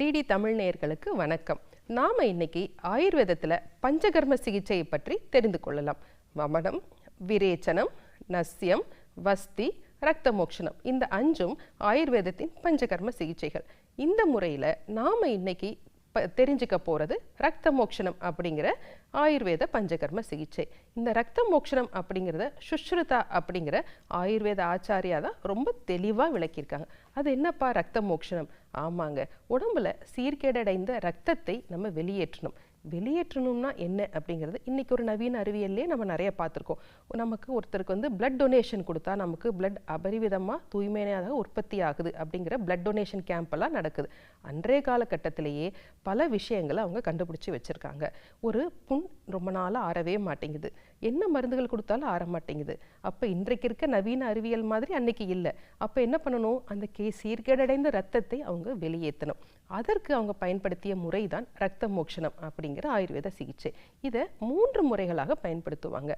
DD Tamil நேயர்களுக்கு வணக்கம். நாம இன்னைக்கு ஆயுர்வேதத்துல பஞ்சகர்ம சிகிச்சையை பற்றி தெரிந்து கொள்ளலாம். வமனம், விரேச்சனம், நஸ்யம், வஸ்தி, ரத்த மோக்ஷனம், இந்த 5ம் ஆயுர்வேதத்தின் பஞ்சகர்ம சிகிச்சைகள். இந்த முறையில் நாம இன்னைக்கு தெரிஞ்சுக்க போகிறது ரத்த மோக்ஷனம் அப்படிங்கிற ஆயுர்வேத பஞ்சகர்ம சிகிச்சை. இந்த ரத்த மோக்ஷனம் அப்படிங்கிறத சுஷ்ருதா அப்படிங்கிற ஆயுர்வேத ஆச்சாரியா தான் ரொம்ப தெளிவாக விளக்கியிருக்காங்க. அது என்னப்பா ரத்த மோக்ஷனம்? ஆமாங்க, உடம்புல சீர்கேடடைந்த ரத்தத்தை நம்ம வெளியேற்றணும்னா என்ன அப்படிங்கிறது இன்னைக்கு ஒரு நவீன அறிவியல்லே நம்ம நிறைய பார்த்துருக்கோம். நமக்கு ஒருத்தருக்கு பிளட் டொனேஷன் கொடுத்தா நமக்கு பிளட் அபரிவிதமாக தூய்மையாக உற்பத்தி ஆகுது அப்படிங்கிற பிளட் டொனேஷன் கேம்பெல்லாம் நடக்குது. அன்றைய காலகட்டத்திலேயே பல விஷயங்களை அவங்க கண்டுபிடிச்சி வச்சுருக்காங்க. ஒரு புண் ரொம்ப நாளாக ஆறவே மாட்டேங்குது, என்ன மருந்துகள் கொடுத்தாலும் ஆற மாட்டேங்குது. அப்போ இன்றைக்கு இருக்க நவீன அறிவியல் மாதிரி அன்னைக்கு இல்லை. அப்போ என்ன பண்ணணும்? அந்த சீர்கேடடைந்த ரத்தத்தை அவங்க வெளியேற்றணும். அதற்கு அவங்க பயன்படுத்திய முறை தான் ரத்த மோக்ஷனம் அப்படிங்கிற ஆயுர்வேத சிகிச்சை. இதை 3 முறைகளாக பயன்படுத்துவாங்க.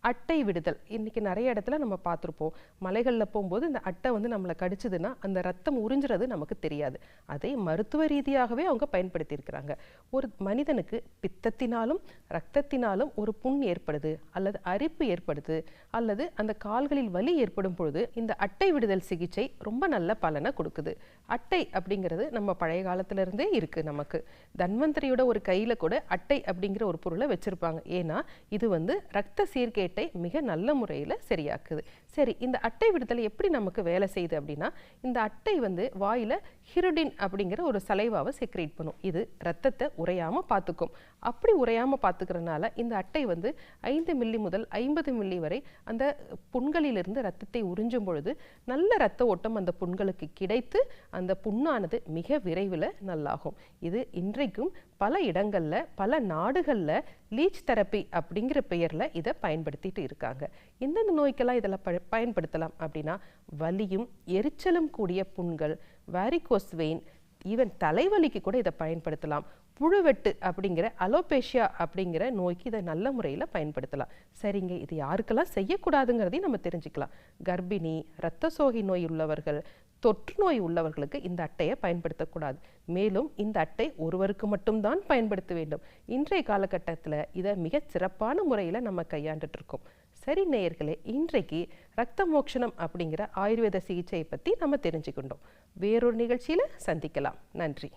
அட்டை விடுதல், இன்னைக்கு நிறைய இடத்துல நம்ம பார்த்துருப்போம். மலைகளில் போகும்போது இந்த அட்டை நம்மளை கடிச்சதுன்னா அந்த ரத்தம் உறிஞ்சுறது நமக்கு தெரியாது. அதை மருத்துவ ரீதியாகவே அவங்க பயன்படுத்தியிருக்கிறாங்க. ஒரு மனிதனுக்கு பித்தத்தினாலும் ரத்தத்தினாலும் ஒரு புண் ஏற்படுது அல்லது அரிப்பு ஏற்படுது அல்லது அந்த கால்களில் வலி ஏற்படும் பொழுது இந்த அட்டை விடுதல் சிகிச்சை ரொம்ப நல்ல பலனை கொடுக்குது. அட்டை அப்படிங்கிறது நம்ம பழைய காலத்திலிருந்தே இருக்கு. நமக்கு தன்வந்திரியோட ஒரு கையில கூட அட்டை அப்படிங்கிற ஒரு பொருளை வச்சிருப்பாங்க. ஏன்னா இது ரத்த சீர்கேட்டை மிக நல்ல முறையில் சரியாக்குது. சரி, இந்த அட்டை விடுதலை எப்படி நமக்கு வேலை செய்யுது அப்படின்னா, இந்த அட்டை வாயில ஹிருடின் அப்படிங்கிற ஒரு சலைவாவை செக்ரேட் பண்ணும். இது ரத்தத்தை உறையாம பார்த்துக்கும். அப்படி உறையாம பார்த்துக்கிறதுனால இந்த அட்டை 5 மில்லி முதல் 50 மில்லி வரை அந்த புண்களிலிருந்து ரத்தத்தை உறிஞ்சும் பொழுது நல்ல ரத்த ஓட்டம் அந்த புண்களுக்கு கிடைத்து அந்த புண்ணானது மிக விரைவில் நல்லாகும். இது இன்றைக்கும் பல இடங்கள்ல பல நாடுகள்ல லீச் தெரப்பி அப்படிங்கிற பெயர்ல இதை பயன்படுத்திட்டு இருக்காங்க. எந்தெந்த நோய்க்கெல்லாம் இதெல்லாம் பயன்படுத்தலாம் அப்படின்னா, வலியும் எரிச்சலும் கூடிய புண்கள், வாரிகோஸ் வெயின், ஈவன் தலைவலிக்கு கூட இதை பயன்படுத்தலாம். புழுவெட்டு அப்படிங்கிற அலோபேஷியா அப்படிங்கிற நோய்க்கு இதை நல்ல முறையில் பயன்படுத்தலாம். சரிங்க, இது யாருக்கெல்லாம் செய்யக்கூடாதுங்கிறதையும் நம்ம தெரிஞ்சுக்கலாம். கர்ப்பிணி, இரத்த சோகை நோய் உள்ளவர்கள், தொற்று நோய் உள்ளவர்களுக்கு இந்த அட்டையை பயன்படுத்தக்கூடாது. மேலும் இந்த அட்டை ஒருவருக்கு மட்டும்தான் பயன்படுத்த வேண்டும். இன்றைய காலகட்டத்தில் இதை மிக சிறப்பான முறையில் நம்ம கையாண்டுட்டு இருக்கோம். சரி நேயர்களே, இன்றைக்கு ரத்த மோக்ஷனம் அப்படிங்கிற ஆயுர்வேத சிகிச்சையை பற்றி நம்ம தெரிஞ்சுக்கிட்டோம். வேறொரு நிகழ்ச்சியில் சந்திக்கலாம். நன்றி.